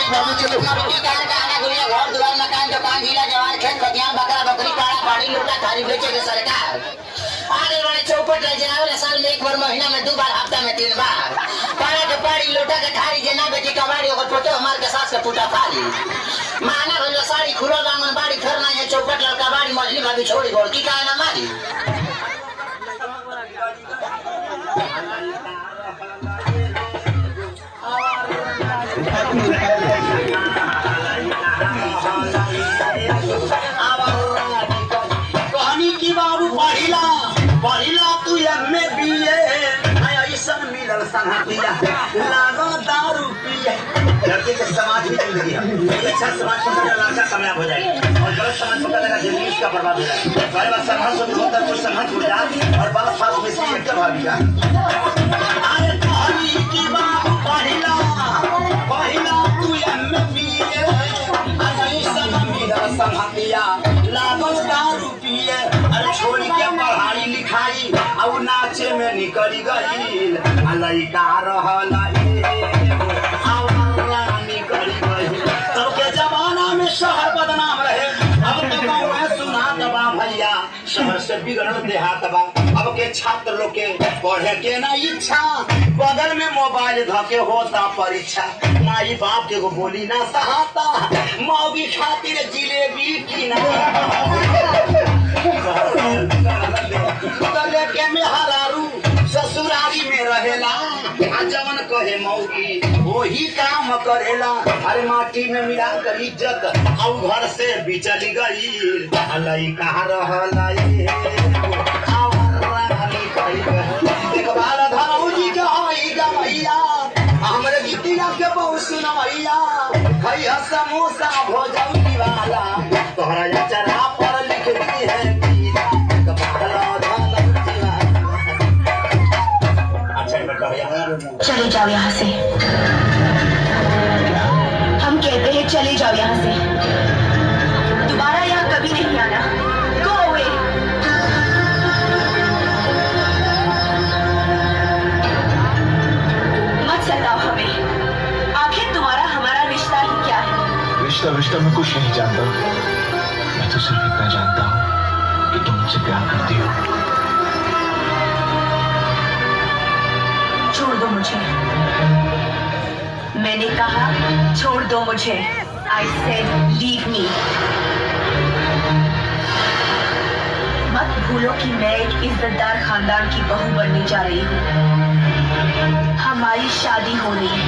चलो घर दुआर मकान दुकान जिला जवान खेत खतियान बकरा बकरी पाड़ा पाड़ी लोटा थारी बेचे के सरकार आगे वाले चौपट ले जनावले साल में एक बार महीना में 2 बार हफ्ता में 3 बार पाड़ा के पाड़ी लोटा के थारी जना बेटी कबाड़ी ओकर पोते हमार के सास के पुटा फाली माना भलो साड़ी खुलो दामन बाड़ी फरना है चौपट लड़का बाड़ी मछली भाभी छोड़ी गोड़ की का ना मारी कहानी की बाबू पढ़िला तू एमए बीए ऐसा मिलल संगतिया लागो दारू पिए लड़के के समाज भी जिंदगी है अच्छा समाज को लड़का कामयाब हो जाएगा और गलत समाज को करेगा जिंदगी उसका बर्बाद हो जाएगा सारे बात समाज से होता है तो समाज हो जाए और बात फास्ट में से एक भागेगा अरे कहानी की बाबू पढ़िला तू एमए बीए ऐसा मिलल संगतिया लागो दारू पिए अरे छोड़ी के पढ़ाई लिखाई अब नाचे में निकली गई लइका रहला निकली गई तब के जमाना में शहर बदनाम रहे अब तो गाँव में सुना दबा भैया शहर से बिगड़ल देहात बा अब के छात्र लोग के पढ़े के ना इच्छा बगल में मोबाइल धके होता परीक्षा माई बाप के को बोली ना सहाता मौगी खातिर जिलेबी की ना के में हरारू ससुरारी में रहेला जवन कहे मौगी वही काम करेला अरे माटी में मिला कर इज्जत और घर से बिचली गई लइका रहला देखभाल धरौजी के हई गमैया हमरे गीतिया के बहुत सुनवैया खैया समोसा भोजन वाला तोहरा चरा पर लिख दी है चले जाओ यहाँ से। हम कहते हैं चले जाओ यहाँ से, दोबारा यहाँ कभी नहीं आना। Go away। मत सताओ हमें, आखिर तुम्हारा हमारा रिश्ता ही क्या है? रिश्ता मैं कुछ नहीं जानता, मैं तो सिर्फ इतना जानता हूँ कि तुम मुझसे प्यार करती हो। छोड़ दो मुझे, मैंने कहा छोड़ दो मुझे। I said leave me। मत भूलो कि मैं एक इज्जतदार खानदान की बहू बनने जा रही हूँ। हमारी शादी होनी है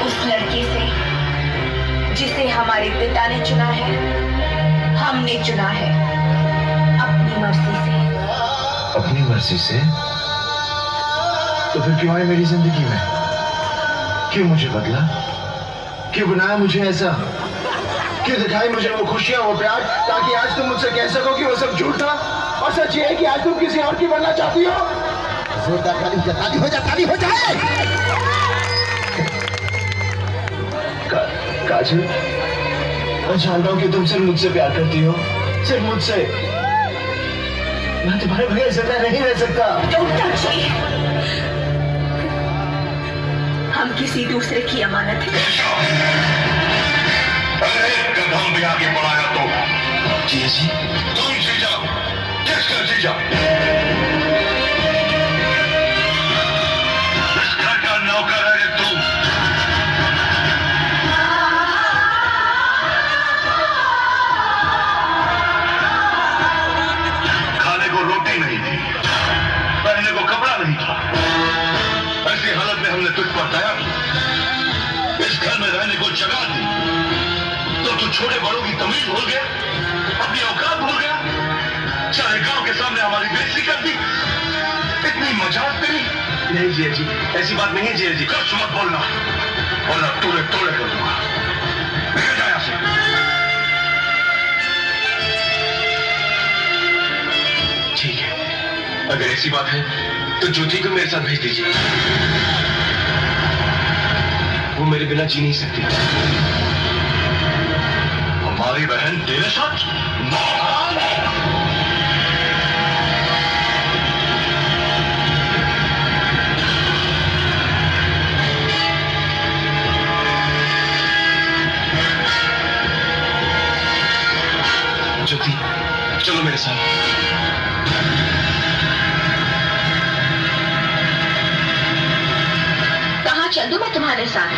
उस लड़के से जिसे हमारे पिता ने चुना है, हमने चुना है अपनी मर्जी से। अपनी मर्जी से? तो फिर क्यों आए मेरी जिंदगी में? क्यों मुझे बदला? क्यों बनाया मुझे ऐसा? क्यों दिखाई मुझे वो खुशियां, वो प्यार, ताकि आज तुम मुझसे कह सको कि वो सब झूठ था और सच ये है कि आज तुम किसी और की बनना चाहती हो? जोरदार ताली हो जाए। काजल, मैं जानता हूँ कि तुम सिर्फ मुझसे प्यार करती हो, सिर्फ मुझसे। मैं तुम्हारे बगैर जिंदा नहीं रह सकता। Don't touch me। हम किसी दूसरे की अमानत है। अगर एक कदम भी आगे बढ़ाया तो जी तुम जीजा, किसका जीजा? इस घर का नौकर है तुम। खाने को रोटी नहीं थी, पहनने को कपड़ा नहीं था, ऐसी हालत में हमने तुझ पर दया की, इस घर में रहने को जगह दी, तो तू छोटे बड़ों की तमीज भूल गया, अपनी औकात भूल गया, सारे गांव के सामने हमारी बेइज्जती कर दी। इतनी मजाक तेरी? नहीं जिया जी, ऐसी बात नहीं है जिया जी। कुछ मत बोलना, वरना तोड़े तोड़े कर दूंगा। निकल जा यहाँ से। ठीक है, अगर ऐसी बात है तो ज्योति को मेरे साथ भेज दीजिए, वो मेरे बिना जी नहीं सकती। हमारी बहन तेरे साथ? साथ। कहाँ चल दूं मैं तुम्हारे साथ?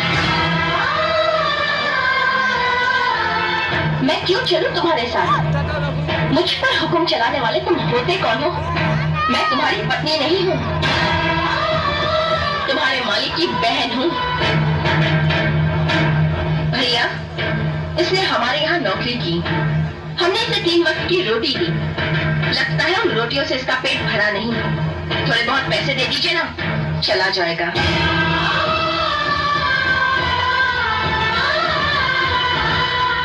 मैं क्यों चलूं तुम्हारे साथ? मुझ पर हुक्म चलाने वाले तुम होते कौन हो? मैं तुम्हारी पत्नी नहीं हूँ, तुम्हारे मालिक की बहन हूँ। भैया, इसने हमारे यहाँ नौकरी की, हमने इसे 3 वक्त की रोटी दी। लगता है उन रोटियों से इसका पेट भरा नहीं। थोड़े बहुत पैसे दे दीजिए ना, चला जाएगा।